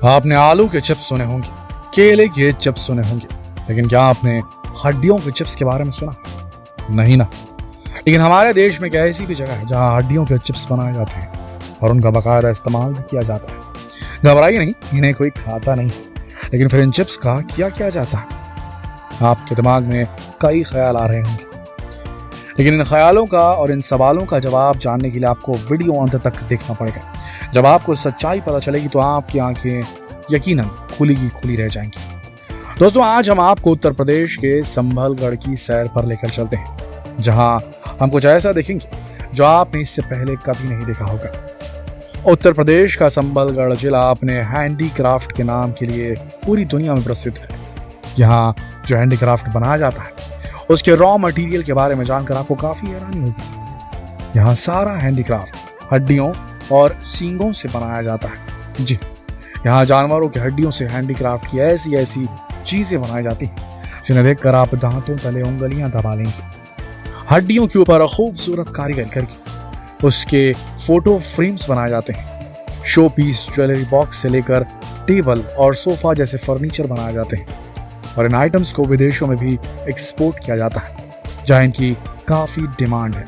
आपने आलू के चिप्स सुने होंगे, केले के चिप्स सुने होंगे, लेकिन क्या आपने हड्डियों के चिप्स के बारे में सुना? नहीं ना। लेकिन हमारे देश में एक ऐसी भी जगह है जहां हड्डियों के चिप्स बनाए जाते हैं और उनका बाकायदा इस्तेमाल भी किया जाता है। घबराइए नहीं, इन्हें कोई खाता नहीं, लेकिन फिर इन चिप्स का क्या किया जाता है? आपके दिमाग में कई ख्याल आ रहे होंगे, लेकिन इन ख्यालों का और इन सवालों का जवाब जानने के लिए आपको वीडियो अंत तक देखना पड़ेगा। जब आपको सच्चाई पता चलेगी तो आपकी आंखें यकीनन खुली की खुली रह जाएंगी। दोस्तों, आज हम आपको उत्तर प्रदेश के संभलगढ़ की सैर पर लेकर चलते हैं, जहां हम कुछ ऐसा देखेंगे जो आपने इससे पहले कभी नहीं देखा होगा। उत्तर प्रदेश का संभलगढ़ जिला अपने हैंडीक्राफ्ट के नाम के लिए पूरी दुनिया में प्रसिद्ध है। यहाँ जो हैंडीक्राफ्ट बनाया जाता है उसके रॉ मटेरियल के बारे में जानकर आपको काफी हैरानी होगी। यहाँ सारा हैंडीक्राफ्ट हड्डियों और सींगों से बनाया जाता है। जी, यहाँ जानवरों की हड्डियों से हैंडीक्राफ्ट की ऐसी ऐसी चीजें बनाई जाती हैं जिन्हें देखकर आप दांतों तले उंगलियां दबा लेंगे। हड्डियों के ऊपर खूबसूरत कारीगरी करके उसके फोटो फ्रेम्स बनाए जाते हैं। शो पीस, ज्वेलरी बॉक्स से लेकर टेबल और सोफा जैसे फर्नीचर बनाए जाते हैं और इन आइटम्स को विदेशों में भी एक्सपोर्ट किया जाता है, जहां इनकी काफी डिमांड है।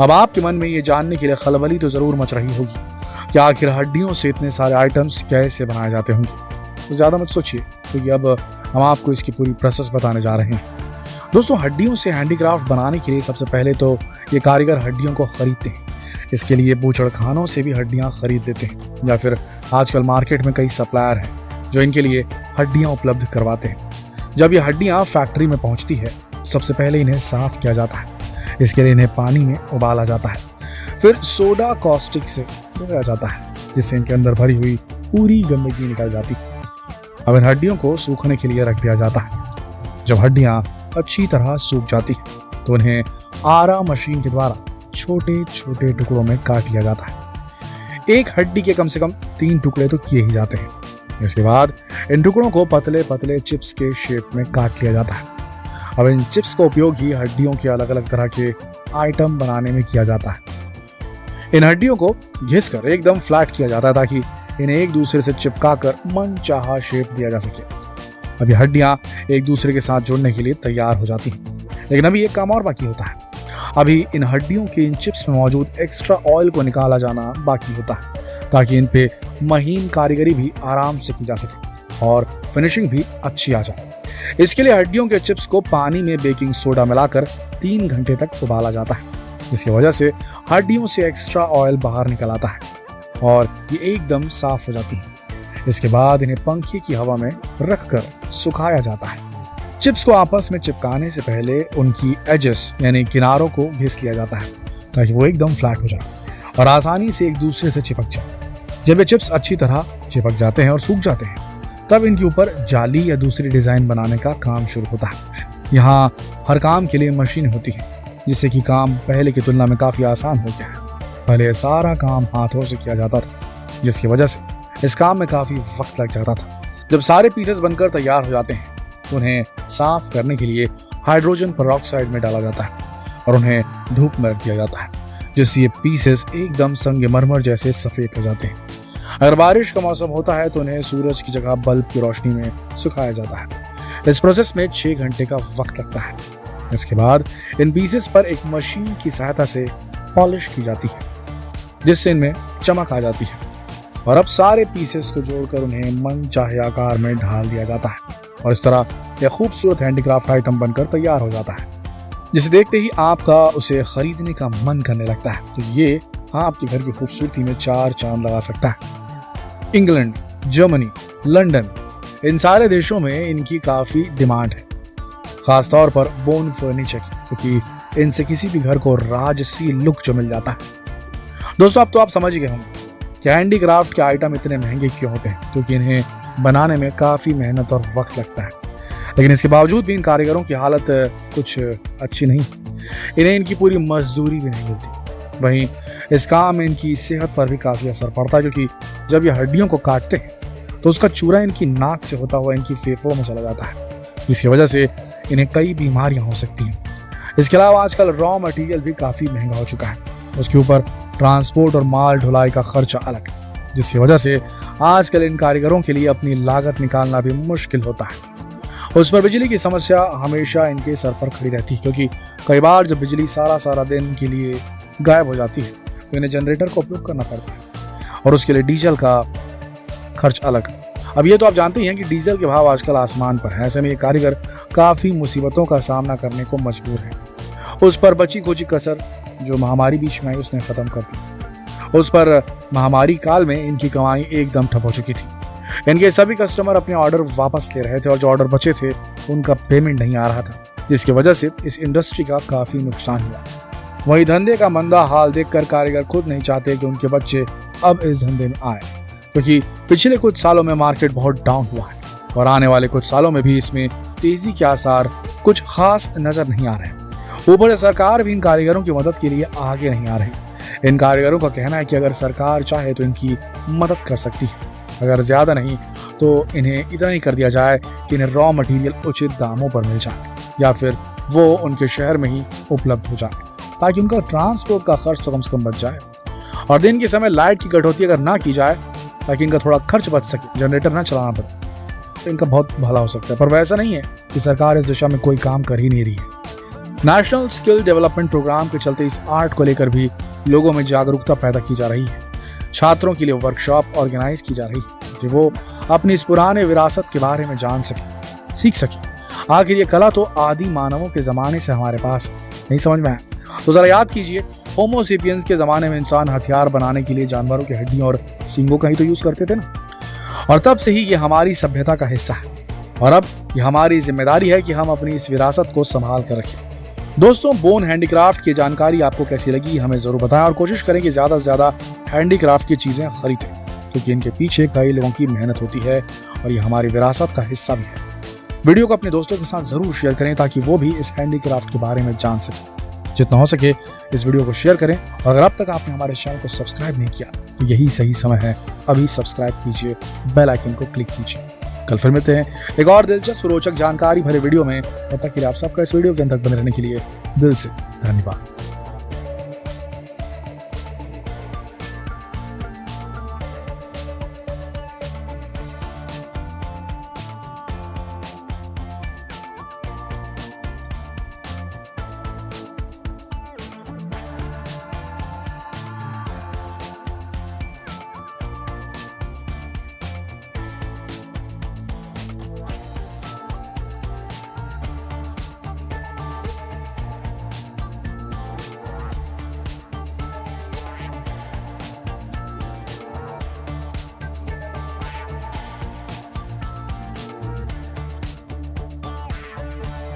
अब आपके मन में ये जानने के लिए खलबली तो जरूर मच रही होगी कि आखिर हड्डियों से इतने सारे आइटम्स कैसे बनाए जाते होंगे। तो ज्यादा मत सोचिए, क्योंकि अब हम आपको इसकी पूरी प्रोसेस बताने जा रहे हैं। दोस्तों, हड्डियों से हैंडीक्राफ्ट बनाने के लिए सबसे पहले तो ये कारीगर हड्डियों को खरीदते हैं। इसके लिए बूचड़खानों से भी हड्डियां खरीद लेते हैं, या फिर आजकल मार्केट में कई सप्लायर हैं जो इनके लिए हड्डियां उपलब्ध करवाते हैं। जब ये हड्डियां फैक्ट्री में पहुंचती है, सबसे पहले इन्हें साफ किया जाता है। इसके लिए इन्हें पानी में उबाला जाता है, फिर सोडा कॉस्टिक से धोया जाता है, जिससे इनके अंदर भरी हुई पूरी गंदगी निकल जाती है। अब इन हड्डियों को सूखने के लिए रख दिया जाता है। जब हड्डियां अच्छी तरह सूख जाती है तो उन्हें आरा मशीन के द्वारा छोटे छोटे टुकड़ों में काट लिया जाता है। एक हड्डी के कम से कम 3 टुकड़े तो किए ही जाते हैं। इसके बाद इन टुकड़ों को पतले पतले चिप्स के शेप में काट लिया जाता है। अब इन चिप्स का उपयोग ही हड्डियों के अलग अलग तरह के आइटम बनाने में किया जाता है। इन हड्डियों को घिसकर एकदम फ्लैट किया जाता है ताकि इन्हें एक दूसरे से चिपकाकर मनचाहा शेप दिया जा सके। अब ये हड्डियां एक दूसरे के साथ जुड़ने के लिए तैयार हो जाती हैं, लेकिन अभी एक काम और बाकी होता है। अभी इन हड्डियों के इन चिप्स में मौजूद एक्स्ट्रा ऑयल को निकाला जाना बाकी होता है, ताकि इन पे महीन कारीगरी भी आराम से की जा सके और फिनिशिंग भी अच्छी आ जाए। इसके लिए हड्डियों के चिप्स को पानी में बेकिंग सोडा मिलाकर 3 घंटे तक उबाला जाता है, जिसकी वजह से हड्डियों से एक्स्ट्रा ऑयल बाहर निकल आता है और ये एकदम साफ हो जाती है। इसके बाद इन्हें पंखे की हवा में रखकर सुखाया जाता है। चिप्स को आपस में चिपकाने से पहले उनकी एजेस यानी किनारों को घिस लिया जाता है, ताकि वो एकदम फ्लैट हो जाए और आसानी से एक दूसरे से चिपक जाए। जब ये चिप्स अच्छी तरह चिपक जाते हैं और सूख जाते हैं, तब इनके ऊपर जाली या दूसरी डिजाइन बनाने का काम शुरू होता है। यहाँ हर काम के लिए मशीन होती है, जिससे कि काम पहले की तुलना में काफी आसान हो गया है। पहले सारा काम हाथों से किया जाता था, जिसकी वजह से इस काम में काफी वक्त लग जाता था। जब सारे पीसेस बनकर तैयार हो जाते हैं तो उन्हें साफ करने के लिए हाइड्रोजन पेरोक्साइड में डाला जाता है और उन्हें धूप में रख दिया जाता है, जिससे ये पीसेस एकदम संगमरमर जैसे सफेद हो जाते हैं। अगर बारिश का मौसम होता है तो उन्हें सूरज की जगह बल्ब की रोशनी में सुखाया जाता है। इस प्रोसेस में 6 घंटे का वक्त लगता है। इसके बाद इन पीसेस पर एक मशीन की सहायता से पॉलिश की जाती है, जिससे इनमें चमक आ जाती है और अब सारे पीसेस को जोड़कर उन्हें मनचाहे आकार में ढाल दिया जाता है और इस तरह यह खूबसूरत हैंडीक्राफ्ट आइटम बनकर तैयार हो जाता है, जिसे देखते ही आपका उसे खरीदने का मन करने लगता है। तो ये आपके घर की खूबसूरती में 4 चांद लगा सकता है। इंग्लैंड, जर्मनी, लंदन, इन सारे देशों में इनकी काफी डिमांड है, खासतौर पर बोन फर्नीचर की, क्योंकि इनसे किसी भी घर को राजसी लुक जो मिल जाता है। दोस्तों, अब तो आप समझ गए होंगे कि हैंडीक्राफ्ट के आइटम इतने महंगे क्यों होते हैं, क्योंकि इन्हें बनाने में काफी मेहनत और वक्त लगता है। लेकिन इसके बावजूद भी इन कारीगरों की हालत कुछ अच्छी नहीं, इन्हें इनकी पूरी मजदूरी भी नहीं मिलती। वहीं इस काम में इनकी सेहत पर भी काफी असर पड़ता है, क्योंकि जब ये हड्डियों को काटते हैं तो उसका चूरा इनकी नाक से होता हुआ इनकी फेफड़ों में चला जाता है, जिसकी वजह से इन्हें कई बीमारियां हो सकती हैं। इसके अलावा आजकल रॉ मटेरियल भी काफी महंगा हो चुका है, उसके ऊपर ट्रांसपोर्ट और माल ढुलाई का खर्चा अलग, जिसकी वजह से आजकल इन कारीगरों के लिए अपनी लागत निकालना भी मुश्किल होता है। उस पर बिजली की समस्या हमेशा इनके सर पर खड़ी रहती है, क्योंकि कई बार जब बिजली सारा दिन के लिए गायब हो जाती है तो इन्हें जनरेटर का उपयोग करना पड़ता है और उसके लिए डीजल का खर्च अलग। अब ये तो आप जानते ही हैं कि डीजल के भाव आजकल आसमान पर है। ऐसे में ये कारीगर काफी मुसीबतों का सामना करने को मजबूर है। उस पर बची खोची कसर जो महामारी बीच में आई उसने खत्म कर दी। उस पर महामारी काल में इनकी कमाई एकदम ठप हो चुकी थी। इनके सभी कस्टमर अपने ऑर्डर वापस ले रहे थे और जो ऑर्डर बचे थे उनका पेमेंट नहीं आ रहा था, जिसकी वजह से इस इंडस्ट्री का काफी नुकसान हुआ। वही धंधे का मंदा हाल देखकर कारीगर खुद नहीं चाहते कि उनके बच्चे अब इस धंधे में आए, क्योंकि पिछले कुछ सालों में मार्केट बहुत डाउन हुआ है और आने वाले कुछ सालों में भी इसमें तेजी के आसार कुछ खास नजर नहीं आ रहे। ऊपर से सरकार भी इन कारीगरों की मदद के लिए आगे नहीं आ रही। इन कारीगरों का कहना है कि अगर सरकार चाहे तो इनकी मदद कर सकती है, अगर ज्यादा नहीं तो इन्हें इतना ही कर दिया जाए कि इन्हें रॉ मटेरियल उचित दामों पर मिल जाए या फिर वो उनके शहर में ही उपलब्ध हो जाए, ताकि उनका ट्रांसपोर्ट का खर्च तो कम से कम बच जाए। और दिन के समय लाइट की कटौती अगर ना की जाए ताकि इनका थोड़ा खर्च बच सके, जनरेटर ना चलाना पड़े, तो इनका बहुत भला हो सकता है। पर वैसा नहीं है कि सरकार इस दिशा में कोई काम कर ही नहीं रही है। नेशनल स्किल डेवलपमेंट प्रोग्राम के चलते इस आर्ट को लेकर भी लोगों में जागरूकता पैदा की जा रही है। छात्रों के लिए वर्कशॉप ऑर्गेनाइज की जा रही है कि वो अपनी इस पुराने विरासत के बारे में जान सके, सीख सके। आखिर ये कला तो आदि मानवों के जमाने से हमारे पास है। नहीं समझ में आया तो जरा याद कीजिए, होमो सेपियंस के जमाने में इंसान हथियार बनाने के लिए जानवरों की हड्डियों और सींगों का ही तो यूज करते थे ना, और तब से ही ये हमारी सभ्यता का हिस्सा है और अब ये हमारी जिम्मेदारी है कि हम अपनी इस विरासत को संभाल कर रखें। दोस्तों, बोन हैंडीक्राफ्ट की जानकारी आपको कैसी लगी हमें जरूर बताएं और कोशिश करें कि ज्यादा से ज्यादा हैंडीक्राफ्ट की चीजें खरीदें, क्योंकि इनके पीछे कई लोगों की मेहनत होती है और ये हमारी विरासत का हिस्सा भी है। वीडियो को अपने दोस्तों के साथ जरूर शेयर करें ताकि वो भी इस हैंडीक्राफ्ट के बारे में जान सके। जितना हो सके इस वीडियो को शेयर करें और अगर अब तक आपने हमारे चैनल को सब्सक्राइब नहीं किया तो यही सही समय है, अभी सब्सक्राइब कीजिए, बेल आइकन को क्लिक कीजिए। कल फिर मिलते हैं एक और दिलचस्प रोचक जानकारी भरे वीडियो में। तब तक के लिए आप सबका इस वीडियो के अंत तक बने रहने के लिए दिल से धन्यवाद।